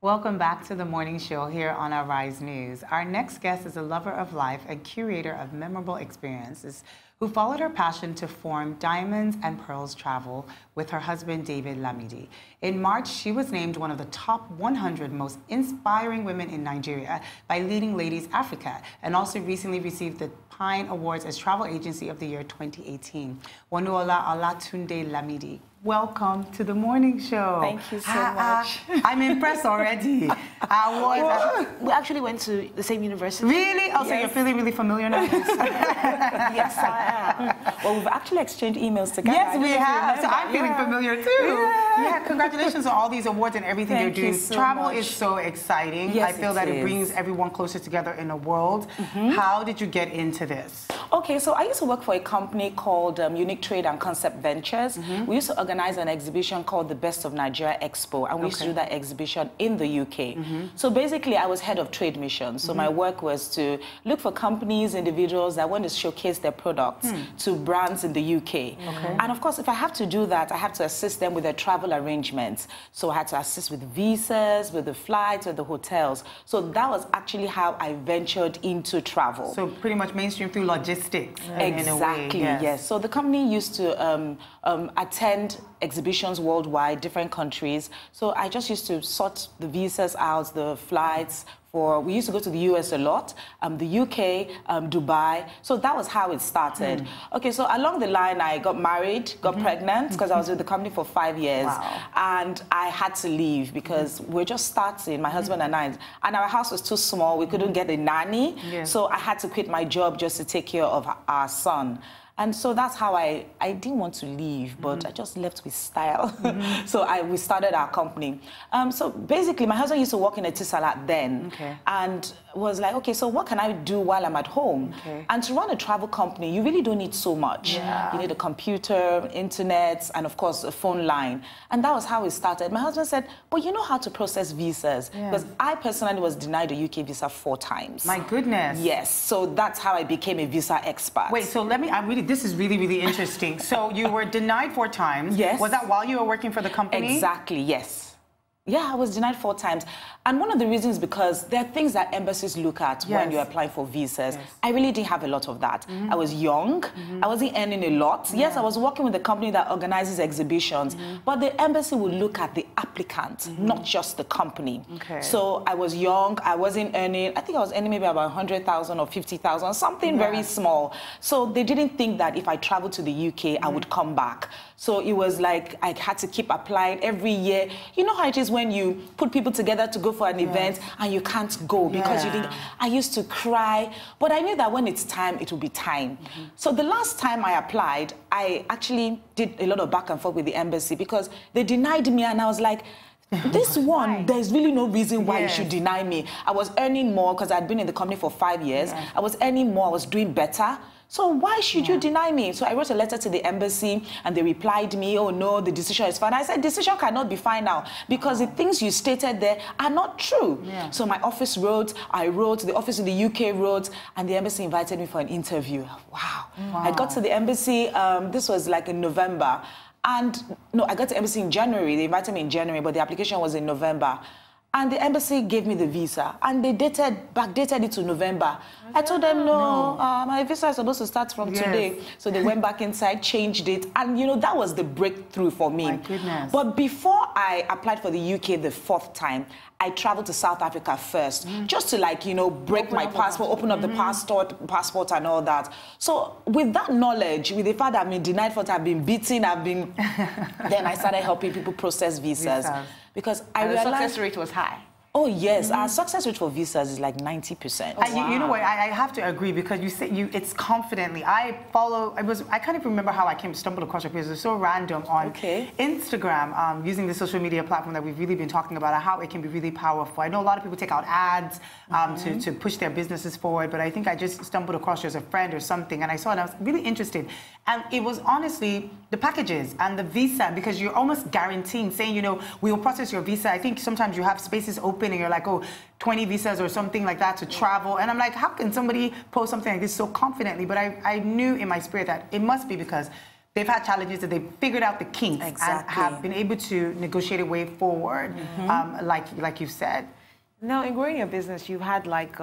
Welcome back to the morning show here on our Rise News. Our next guest is a lover of life and curator of memorable experiences who followed her passion to form Diamonds and Pearls Travel with her husband, David Lamidi. In March, she was named one of the top 100 most inspiring women in Nigeria by Leading Ladies Africa, and also recently received the Pine Awards as Travel Agency of the Year 2018. Wonuola Olatunde Lamidi, welcome to the morning show. Thank you so much. I'm impressed already. We actually went to the same university. Really? Oh, yes. So you're feeling really familiar now? Yes, I am. Well, we've actually exchanged emails together. Yes, we have. So I'm feeling familiar too. Yeah, congratulations on all these awards and everything you're doing. Travel is so exciting. Yes, I feel that it brings everyone closer together in the world. How did you get into this? Okay, so I used to work for a company called Unique Trade and Concept Ventures. We used to organize an exhibition called the Best of Nigeria Expo, and we used to do that exhibition in the UK. So basically, I was head of trade missions. So my work was to look for companies, individuals that want to showcase their products to brands in the UK. And of course, if I have to do that, I have to assist them with their travel arrangements. So I had to assist with visas, with the flights, with the hotels. So that was actually how I ventured into travel. So pretty much mainstream through logistics. Exactly, in a way, yes. So the company used to attend exhibitions worldwide, different countries. So I just used to sort the visas out, the flights. We used to go to the US a lot, the UK, Dubai. So that was how it started. Okay, so along the line, I got married, got pregnant, because I was with the company for 5 years. And I had to leave because we're just starting, my husband and I. And our house was too small. We couldn't get a nanny. So I had to quit my job just to take care of our son. And so that's how I didn't want to leave, but I just left with style. So we started our company. So basically, my husband used to work in a Tisalat then, and was like, okay, so what can I do while I'm at home? And to run a travel company, you really don't need so much. You need a computer, internet, and of course, a phone line. And that was how it started. My husband said, but you know how to process visas? Because I personally was denied a UK visa 4 times. My goodness. Yes, so that's how I became a visa expert. Wait, so this is really, really interesting. So you were denied 4 times. Yes. Was that while you were working for the company? Exactly, yes. Yeah, I was denied 4 times. And one of the reasons because there are things that embassies look at when you're applying for visas. I really didn't have a lot of that. I was young. I wasn't earning a lot. Yes, I was working with a company that organizes exhibitions, but the embassy would look at the applicant, not just the company. So I was young. I wasn't earning, I think I was earning maybe about 100,000 or 50,000, something very small. So they didn't think that if I traveled to the UK, I would come back. So it was like I had to keep applying every year. You know how it is when you put people together to go for an event and you can't go because you didn't. I used to cry, but I knew that when it's time, it will be time. So the last time I applied, I actually did a lot of back and forth with the embassy because they denied me, and I was like, this one, there's really no reason why you should deny me. I was earning more because I'd been in the company for 5 years. I was earning more, I was doing better. So why should you deny me? So I wrote a letter to the embassy and they replied me, oh no, the decision is final. I said, decision cannot be final because the things you stated there are not true. So my office wrote, I wrote, the office in the UK wrote, and the embassy invited me for an interview. Wow. I got to the embassy, this was like in November. And no, I got to the embassy in January. They invited me in January, but the application was in November. And the embassy gave me the visa, and they backdated it to November. I told them, no, my visa is supposed to start from today. So they went back inside, changed it, and you know, that was the breakthrough for me. My goodness. But before I applied for the UK the 4th time, I traveled to South Africa first, just to like, you know, break my passport, open up the passport and all that. So with that knowledge, with the fact that I've been denied for, I've been beaten, then I started helping people process visas. Because I realized the success rate was high. Oh, yes. Our success rate for visas is like 90%. Oh, wow. You know what? I have to agree because you say it's confidently. I can't even remember how I stumbled across your page. It's so random on Instagram, using the social media platform that we've really been talking about, how it can be really powerful. I know a lot of people take out ads to push their businesses forward, but I think I just stumbled across you as a friend or something, and I saw it and I was really interested. And it was honestly the packages and the visa, because you're almost guaranteeing, saying, you know, we will process your visa. I think sometimes you have spaces open and you're like, oh, 20 visas or something like that to travel. And I'm like, how can somebody post something like this so confidently? But I knew in my spirit that it must be because they've had challenges that they've figured out the kinks and have been able to negotiate a way forward, like you said. Now, in growing your business, you've had like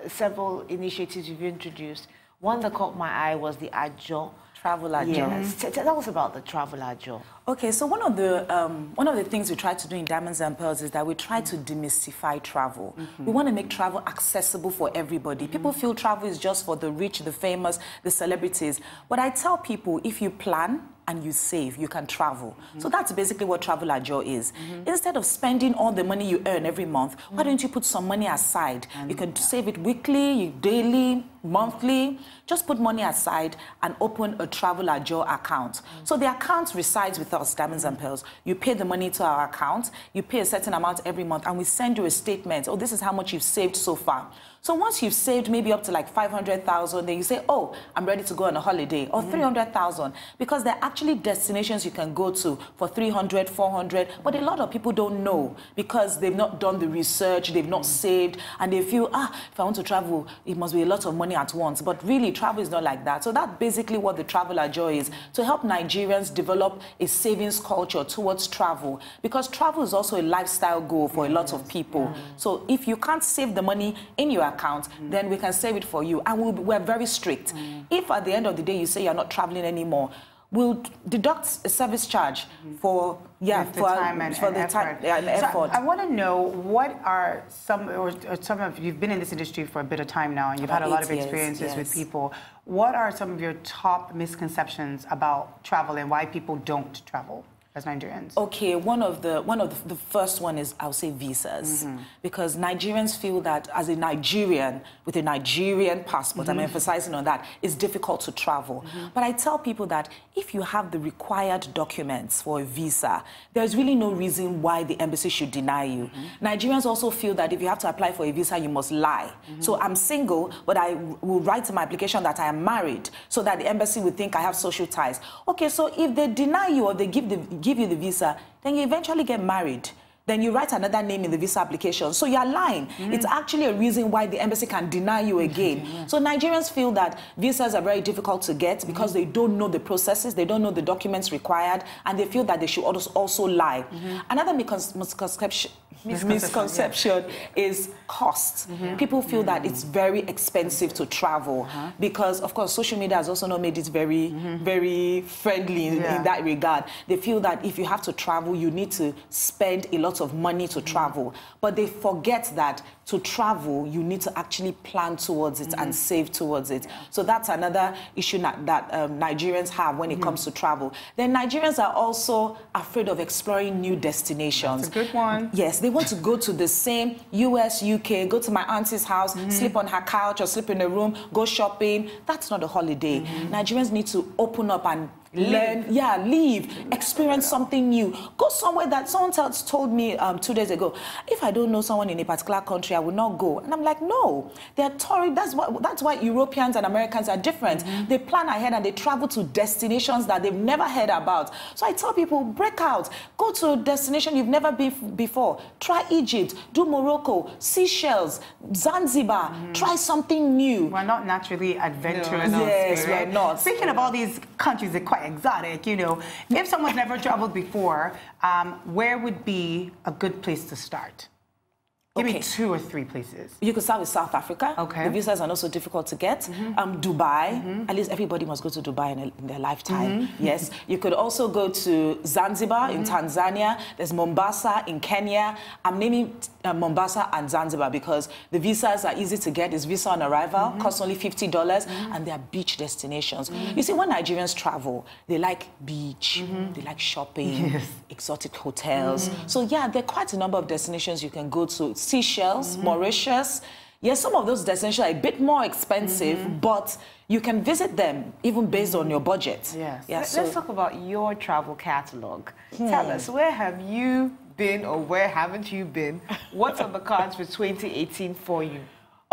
several initiatives you've introduced. One that caught my eye was the Agile Traveler. Yes. Tell us about the Travel Agile. Okay, so one of the things we try to do in Diamonds and Pearls is that we try to demystify travel. We want to make travel accessible for everybody. People feel travel is just for the rich, the famous, the celebrities. But I tell people, if you plan and you save, you can travel. So that's basically what Travel Agile is. Instead of spending all the money you earn every month, why don't you put some money aside? You can save it weekly, daily, monthly. Just put money aside and open a Travel Agile account. So the account resides with us, Diamonds and Pearls. You pay the money to our account, you pay a certain amount every month, and we send you a statement. Oh, this is how much you've saved so far. So once you've saved maybe up to like 500,000, then you say, oh, I'm ready to go on a holiday, or 300,000, because there are actually destinations you can go to for 300, 400, but a lot of people don't know because they've not done the research, they've not saved, and they feel, if I want to travel, it must be a lot of money at once. But really, travel is not like that. So that's basically what the Travel Agile is, to help Nigerians develop a savings culture towards travel, because travel is also a lifestyle goal for a lot of people. So if you can't save the money in your account, then we can save it for you. And we're very strict. If at the end of the day you say you're not traveling anymore, we'll deduct a service charge for time and effort. So I want to know, what are some of, you've been in this industry for a bit of time now, and you've had a lot of experiences with people. What are some of your top misconceptions about travel and why people don't travel as Nigerians? Okay, one of the first one is, I'll say, visas, because Nigerians feel that as a Nigerian with a Nigerian passport, I'm emphasizing on that, it's difficult to travel. But I tell people that if you have the required documents for a visa, there's really no reason why the embassy should deny you. Nigerians also feel that if you have to apply for a visa, you must lie. So I'm single, but I will write in my application that I am married, so that the embassy would think I have social ties. Okay, so if they deny you or they give you the visa, then you eventually get married. Then you write another name in the visa application. So you're lying. It's actually a reason why the embassy can deny you again. So Nigerians feel that visas are very difficult to get because they don't know the processes, they don't know the documents required, and they feel that they should also lie. Another misconception is cost. People feel that it's very expensive to travel because, of course, social media has also not made it very, very friendly in that regard. They feel that if you have to travel, you need to spend a lot of money to travel. But they forget that to travel, you need to actually plan towards it and save towards it. So that's another issue that Nigerians have when it comes to travel. Then Nigerians are also afraid of exploring new destinations. That's a good one. Yes, they want to go to the same US, UK, go to my auntie's house, sleep on her couch or sleep in a room, go shopping. That's not a holiday. Nigerians need to open up and learn, leave, experience something new. Go somewhere that someone else told me 2 days ago, if I don't know someone in a particular country, I will not go. And I'm like, no, they're tourists. That's why Europeans and Americans are different. They plan ahead and they travel to destinations that they've never heard about. So I tell people, break out, go to a destination you've never been before. Try Egypt, do Morocco, Seychelles, Zanzibar. Try something new. We're not naturally adventurous. Yes, we're not. Speaking of all these countries, they're quite exotic, you know. If someone's never traveled before, where would be a good place to start? Give me 2 or 3 places. You could start with South Africa. Okay. The visas are not so difficult to get. Dubai. At least everybody must go to Dubai in their lifetime. Yes. You could also go to Zanzibar in Tanzania. There's Mombasa in Kenya. I'm naming Mombasa and Zanzibar because the visas are easy to get. It's visa on arrival, costs only $50, and they are beach destinations. You see, when Nigerians travel, they like beach, they like shopping, exotic hotels. So yeah, there are quite a number of destinations you can go to. Seychelles, Mauritius. Yes, some of those destinations are a bit more expensive, but you can visit them even based on your budget. Yes. Yeah, let's talk about your travel catalog. Tell us, where have you been or where haven't you been? What's on the cards for 2018 for you?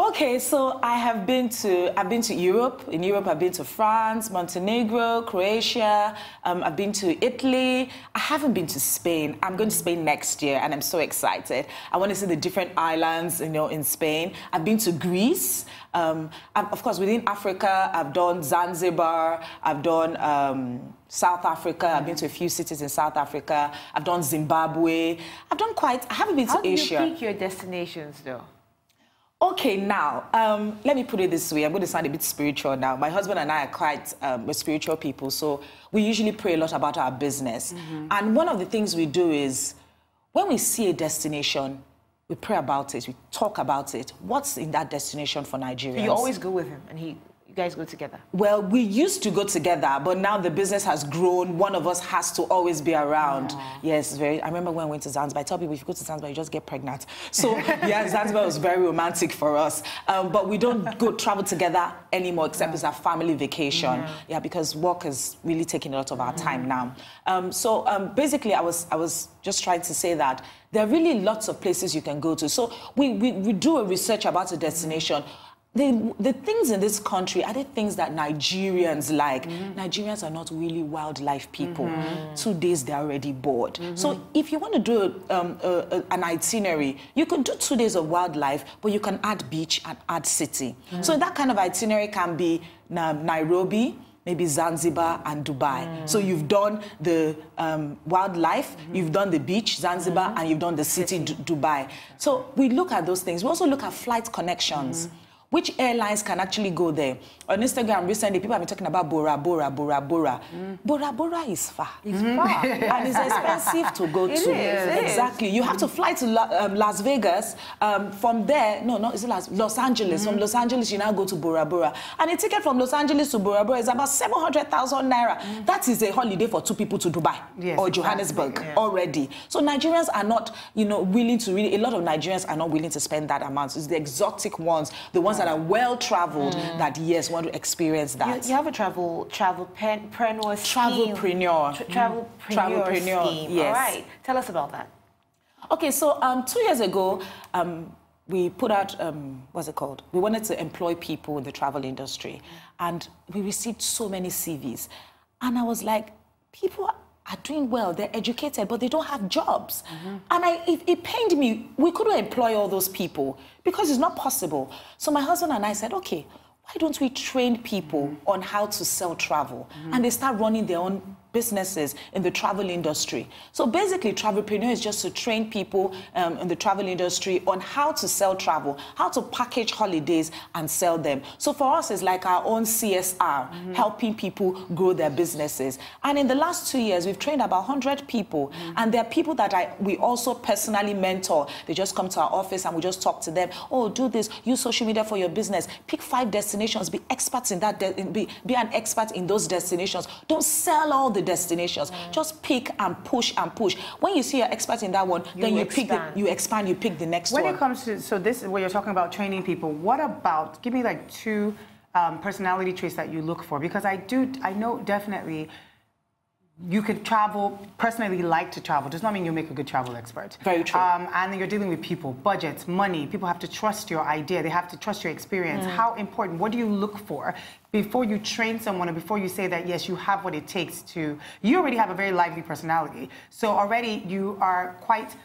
Okay, so I've been to Europe. In Europe, I've been to France, Montenegro, Croatia. I've been to Italy. I haven't been to Spain. I'm going to Spain next year, and I'm so excited. I want to see the different islands, in Spain. I've been to Greece. Of course, within Africa, I've done Zanzibar. I've done South Africa. I've been to a few cities in South Africa. I've done Zimbabwe. I haven't been to Asia. How do you pick your destinations, though? Okay, now, let me put it this way. I'm going to sound a bit spiritual now. My husband and I are quite we're spiritual people, so we usually pray a lot about our business. And one of the things we do is, when we see a destination, we pray about it, we talk about it. What's in that destination for Nigerians? So you always go with him, and you guys go together? Well, we used to go together, but now the business has grown. One of us has to always be around. Aww. Yes, I remember when I went to Zanzibar. I tell people, if you go to Zanzibar, you just get pregnant. So, yeah, Zanzibar was very romantic for us. But we don't travel together anymore, except it's a family vacation. Yeah, because work is really taking a lot of our time now. Basically, I was just trying to say that there are really lots of places you can go to. So we do a research about a destination. The things in this country are the things that Nigerians like. Nigerians are not really wildlife people. 2 days, they're already bored. So if you want to do an itinerary, you can do 2 days of wildlife, but you can add beach and add city. So that kind of itinerary can be Nairobi, maybe Zanzibar and Dubai. So you've done the wildlife, you've done the beach, Zanzibar, and you've done the city, Dubai. So we look at those things. We also look at flight connections. Which airlines can actually go there? On Instagram recently, people have been talking about Bora Bora, Bora Bora. Bora Bora is far. It's far. And it's expensive to go to. It is. Exactly. You have to fly to Las Vegas. From there, it's Los Angeles. From Los Angeles, you now go to Bora Bora. And a ticket from Los Angeles to Bora Bora is about 700,000 naira. That is a holiday for 2 people to Dubai or Johannesburg already. So Nigerians are not, willing to really, a lot of Nigerians are not willing to spend that amount. It's the exotic ones, the ones that are well-traveled that, yes, want to experience that. You have a travelpreneur scheme. Travelpreneur scheme. Yes. All right. Tell us about that. Okay, so 2 years ago, we put out, what's it called? We wanted to employ people in the travel industry. And we received so many CVs. And I was like, people are doing well, they're educated, but they don't have jobs. And it pained me. We couldn't employ all those people because it's not possible. So my husband and I said, okay, why don't we train people on how to sell travel? And they start running their own businesses in the travel industry. So basically, Travelpreneur is just to train people in the travel industry on how to sell travel, how to package holidays and sell them. So for us, it's like our own CSR, helping people grow their businesses. And in the last 2 years, we've trained about 100 people. And there are people that we also personally mentor. They just come to our office and we just talk to them. Oh, do this, use social media for your business. Pick 5 destinations, be experts in that, be an expert in those destinations. Don't sell all the destinations. Just pick and push and push. When you see you're expert in that one, then you pick you expand, you pick the next one. When it comes to, so this is where you're talking about training people, what about, give me like 2 personality traits that you look for? Because I know definitely you could travel, personally like to travel. Does not mean you'll make a good travel expert. Very true. And then you're dealing with people, budgets, money. People have to trust your idea. They have to trust your experience. How important, what do you look for before you train someone or before you say that, yes, you have what it takes to, you already have a very lively personality. So already you are quite,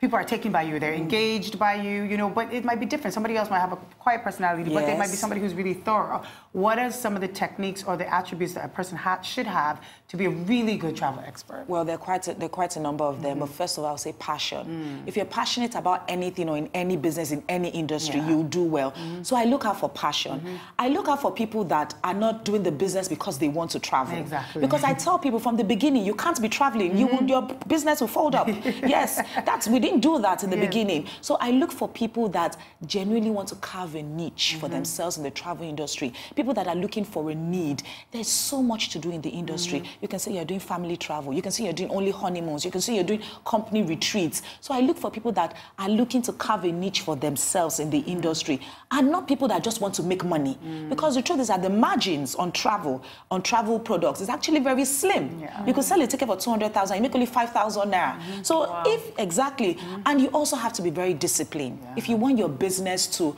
people are taken by you, they're engaged by you, but it might be different. Somebody else might have a quiet personality, but they might be somebody who's really thorough. What are some of the techniques or the attributes that a person should have to be a really good travel expert? Well, there are quite a number of them, but first of all, I'll say passion. If you're passionate about anything or in any business, in any industry, you'll do well. So I look out for passion. I look out for people that are not doing the business because they want to travel. Exactly. Because I tell people from the beginning, you can't be traveling. Your business will fold up. Yes, we didn't do that in the beginning. So I look for people that genuinely want to carve a niche for themselves in the travel industry. People that are looking for a need. There's so much to do in the industry. You can say you're doing family travel. You can say you're doing only honeymoons. You can say you're doing company retreats. So I look for people that are looking to carve a niche for themselves in the industry, and not people that just want to make money. Because the truth is that the margins on travel products is actually very slim. You could sell a ticket for 200,000, you make only 5,000 naira. So and you also have to be very disciplined. If you want your business to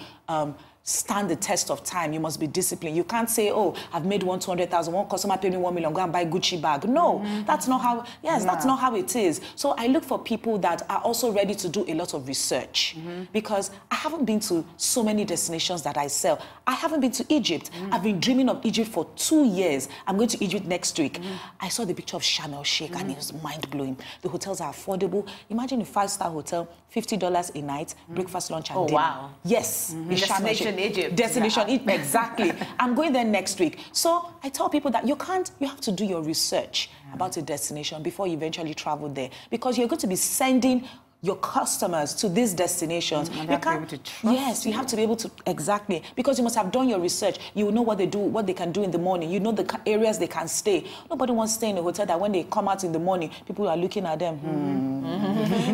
stand the test of time. You must be disciplined. You can't say, oh, I've made 200,000, one customer paid me 1 million, go and buy Gucci bag. No, that's not how, that's not how it is. So I look for people that are also ready to do a lot of research because I haven't been to so many destinations that I sell. I haven't been to Egypt. I've been dreaming of Egypt for 2 years. I'm going to Egypt next week. I saw the picture of Sharm el-Sheikh and it was mind-blowing. The hotels are affordable. Imagine a 5-star hotel, $50 a night, breakfast, lunch, and dinner. Wow. Yes. Destination Egypt. Destination Egypt, exactly. I'm going there next week. So I tell people that you have to do your research about a destination before you eventually travel there, because you're going to be sending your customers to these destinations. And you have to be able to trust you have to be able to, exactly, because you must have done your research. You will know what they do, what they can do in the morning. You know the areas they can stay. Nobody wants to stay in a hotel that when they come out in the morning, people are looking at them.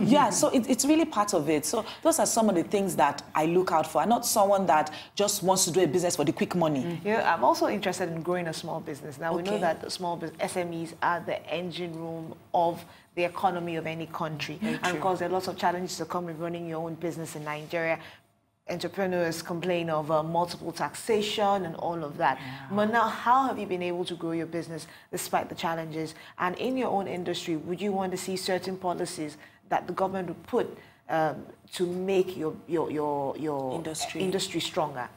Yeah, so it's really part of it. So those are some of the things that I look out for. I'm not someone that just wants to do a business for the quick money. Yeah, I'm also interested in growing a small business. Now, we know that the small business, SMEs are the engine room of the economy of any country. And of course, there are lots of challenges that come with running your own business in Nigeria. Entrepreneurs complain of multiple taxation and all of that. But now, how have you been able to grow your business despite the challenges? And in your own industry, would you want to see certain policies that the government would put to make your industry stronger?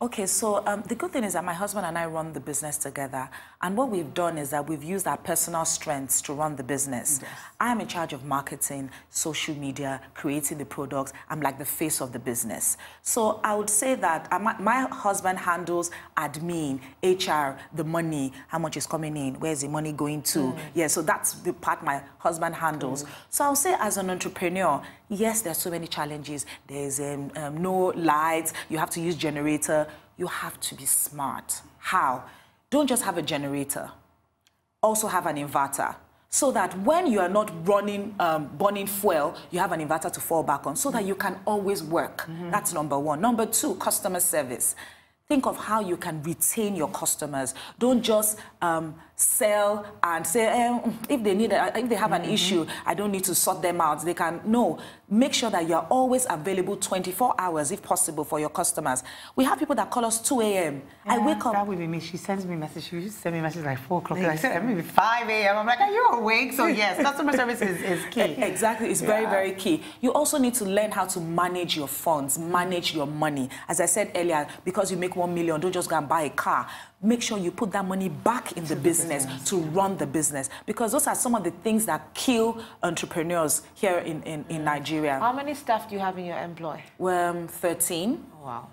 Okay, so the good thing is that my husband and I run the business together. And what we've done is that we've used our personal strengths to run the business. Yes. I'm in charge of marketing, social media, creating the products. I'm like the face of the business. So I would say that my husband handles admin, HR, the money, how much is coming in, where's the money going to? Yeah, so that's the part my husband handles. So I'll say as an entrepreneur, yes, there's so many challenges. There's no lights. You have to use generator. You have to be smart. How? Don't just have a generator. Also have an inverter. So that when you are not running, burning fuel, you have an inverter to fall back on so that you can always work. That's number one. Number two, customer service. Think of how you can retain your customers. Don't just sell and say, if they have an issue, I don't need to sort them out. They can, no. Make sure that you're always available 24 hours, if possible, for your customers. We have people that call us 2 a.m. I wake up. That would be me. She sends me a message. She used to send me a message like 4 o'clock. I said, maybe 5 a.m. I'm like, are you awake? So yes, customer service is key. Exactly. It's very, very key. You also need to learn how to manage your funds, manage your money. As I said earlier, because you make 1 million, don't just go and buy a car. Make sure you put that money back in the business to run the business, because those are some of the things that kill entrepreneurs here in Nigeria. How many staff do you have in your employ? 13. Oh, wow.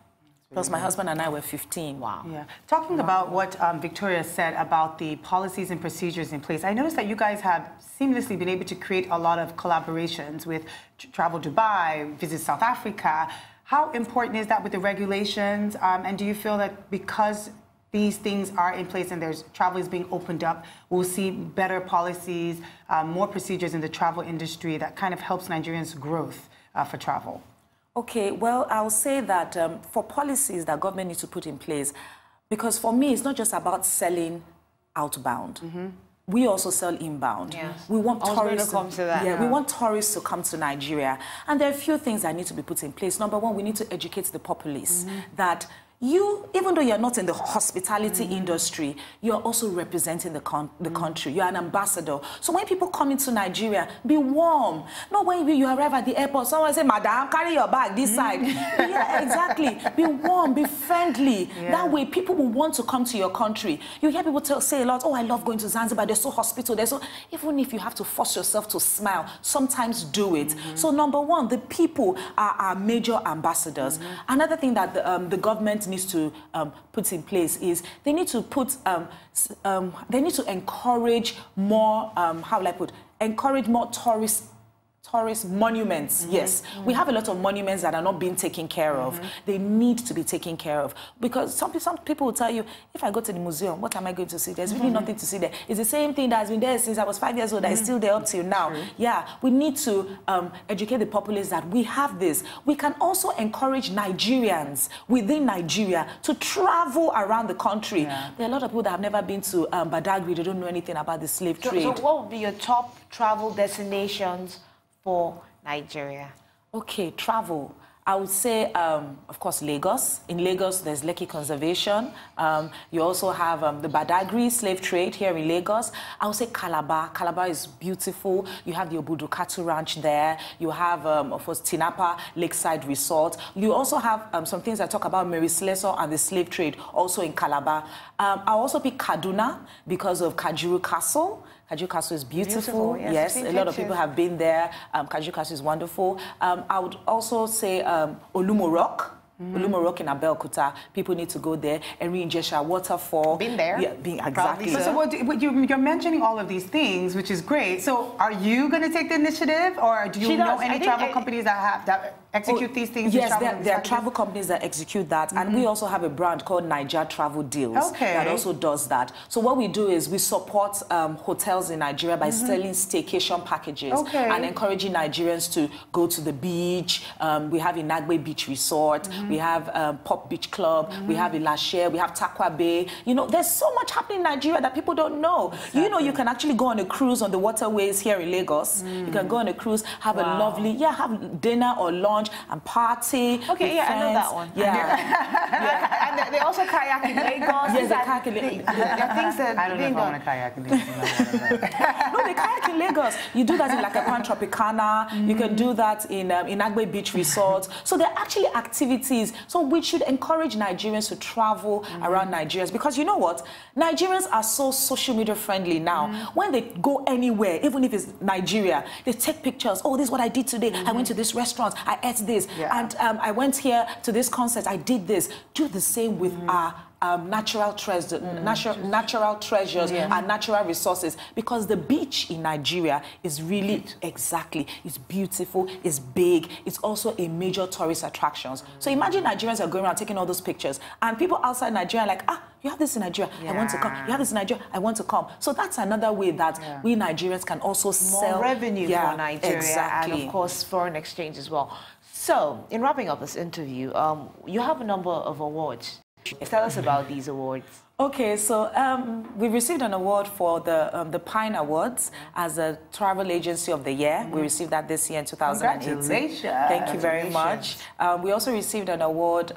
Plus my husband and I were 15. Wow. Yeah. Talking about what Victoria said about the policies and procedures in place, I noticed that you guys have seamlessly been able to create a lot of collaborations with Travel Dubai, Visit South Africa. How important is that with the regulations? And do you feel that because these things are in place and there's travel is being opened up, we'll see better policies, more procedures in the travel industry that kind of helps Nigerians' growth for travel? Okay, well, I'll say that for policies that government needs to put in place, because for me, it's not just about selling outbound. We also sell inbound. Yes. We want tourists to come to that. Yeah, we want tourists to come to Nigeria. And there are a few things that need to be put in place. Number one, we need to educate the populace that you, even though you're not in the hospitality industry, you're also representing the country. You're an ambassador. So when people come into Nigeria, be warm. Not when you arrive at the airport, someone say, Madam, carry your bag this side. Yeah, exactly. Be warm, be friendly. Yeah. That way, people will want to come to your country. You hear people say a lot, oh, I love going to Zanzibar. They're so hospitable. They're so... Even if you have to force yourself to smile, sometimes do it. So number one, the people are our major ambassadors. Another thing that the government needs to put in place is they need to put they need to encourage more how will I put, encourage more tourist monuments. Yes, we have a lot of monuments that are not being taken care of. They need to be taken care of, because some people will tell you, if I go to the museum, what am I going to see? There's really nothing to see there. It's the same thing that has been there since I was 5 years old. That is still there up till now. Yeah, we need to educate the populace that we have this. We can also encourage Nigerians within Nigeria to travel around the country. There are a lot of people that have never been to Badagry. They don't know anything about the slave trade. So what would be your top travel destinations for Nigeria? Okay, travel. I would say, of course, Lagos. In Lagos, there's Lekki Conservation. You also have the Badagry slave trade here in Lagos. I would say Calabar. Calabar is beautiful. You have the Obudukatu Ranch there. You have, of course, Tinapa Lakeside Resort. You also have some things that talk about Mary Slessor and the slave trade also in Calabar. I'll also pick Kaduna because of Kajuru Castle. Kajuru Castle is beautiful. Yes, a lot of people have been there. Kajuru Castle is wonderful. I would also say Olumo Rock. Olumo Rock in Abeokuta. People need to go there. Henry Injesha Waterfall. Been there. Yeah, exactly. So you're mentioning all of these things, which is great. So are you going to take the initiative, or do you know any travel companies that execute these things? Yes, there are travel companies that execute that. And we also have a brand called Agile Travel Deals that also does that. So what we do is we support hotels in Nigeria by selling staycation packages and encouraging Nigerians to go to the beach. We have Inagbe Beach Resort. We have Pop Beach Club. We have Ilashe. We have Takwa Bay. You know, there's so much happening in Nigeria that people don't know. You know, you can actually go on a cruise on the waterways here in Lagos. You can go on a cruise, have a lovely, have dinner or lunch and party. Okay, with friends. I know that one. Yeah. And they also kayak in Lagos. Yes, they kayak in Lagos. There are things that I don't know if I want to kayak in Lagos. No, they kayak in Lagos. You do that in Lakapan Tropicana. You can do that in Agbe Beach Resort. So there are actually activities. So we should encourage Nigerians to travel around Nigeria, because you know what? Nigerians are so social media friendly now. When they go anywhere, even if it's Nigeria, they take pictures. Oh, this is what I did today. I went to this restaurant. I ate this. And I went here to this concert. I did this. Do the same with our natural treasures and natural resources, because the beach in Nigeria is really it's beautiful, it's big, it's also a major tourist attraction. So imagine Nigerians are going around taking all those pictures, and people outside Nigeria are like, you have this in Nigeria, I want to come. You have this in Nigeria, I want to come. So that's another way that we Nigerians can also sell more revenue for Nigeria, and of course foreign exchange as well. So in wrapping up this interview, you have a number of awards. Tell us about these awards. Okay, so we received an award for the Pine Awards as a Travel Agency of the Year. We received that this year in 2018. Congratulations. Thank you very much. We also received an award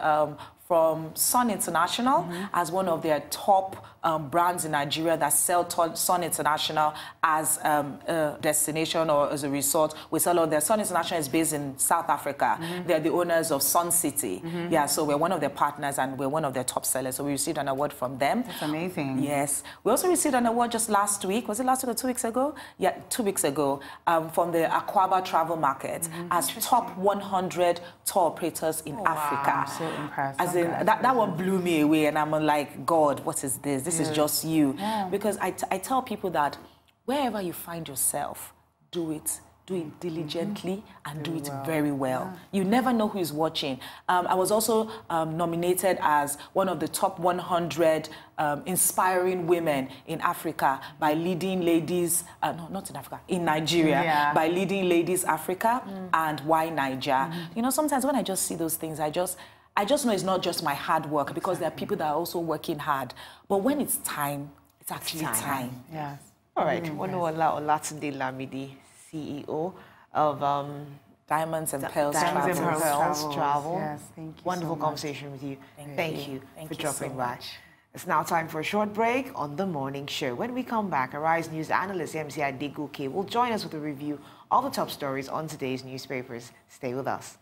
from Sun International as one of their top brands in Nigeria that sell Sun International as a destination or as a resort. We sell all their. Sun International is based in South Africa. They're the owners of Sun City. Yeah, so we're one of their partners and we're one of their top sellers. So we received an award from them. That's amazing. Yes. We also received an award just last week. Was it last week or 2 weeks ago? Yeah, 2 weeks ago, from the Aquaba Travel Market as top 100 tour operators in Africa. I'm so impressed. As in, that one blew me away, and I'm like, God, what is this? This is just you. Because I tell people that wherever you find yourself, do it diligently and do it very well. You never know who is watching. I was also nominated as one of the top 100 inspiring women in Africa by Leading Ladies, no, not in Africa, in Nigeria, by Leading Ladies Africa and Why Niger. You know, sometimes when I just see those things, I just know it's not just my hard work, because there are people that are also working hard. But when it's time, it's actually time. Yes. All right. Wonuola Olatunde Lamidi, CEO of Diamonds and Pearls Travel. Yes, thank you. Wonderful conversation with you. Thank you for dropping by. It's now time for a short break on The Morning Show. When we come back, Arise News analyst MC Adegoke will join us with a review of the top stories on today's newspapers. Stay with us.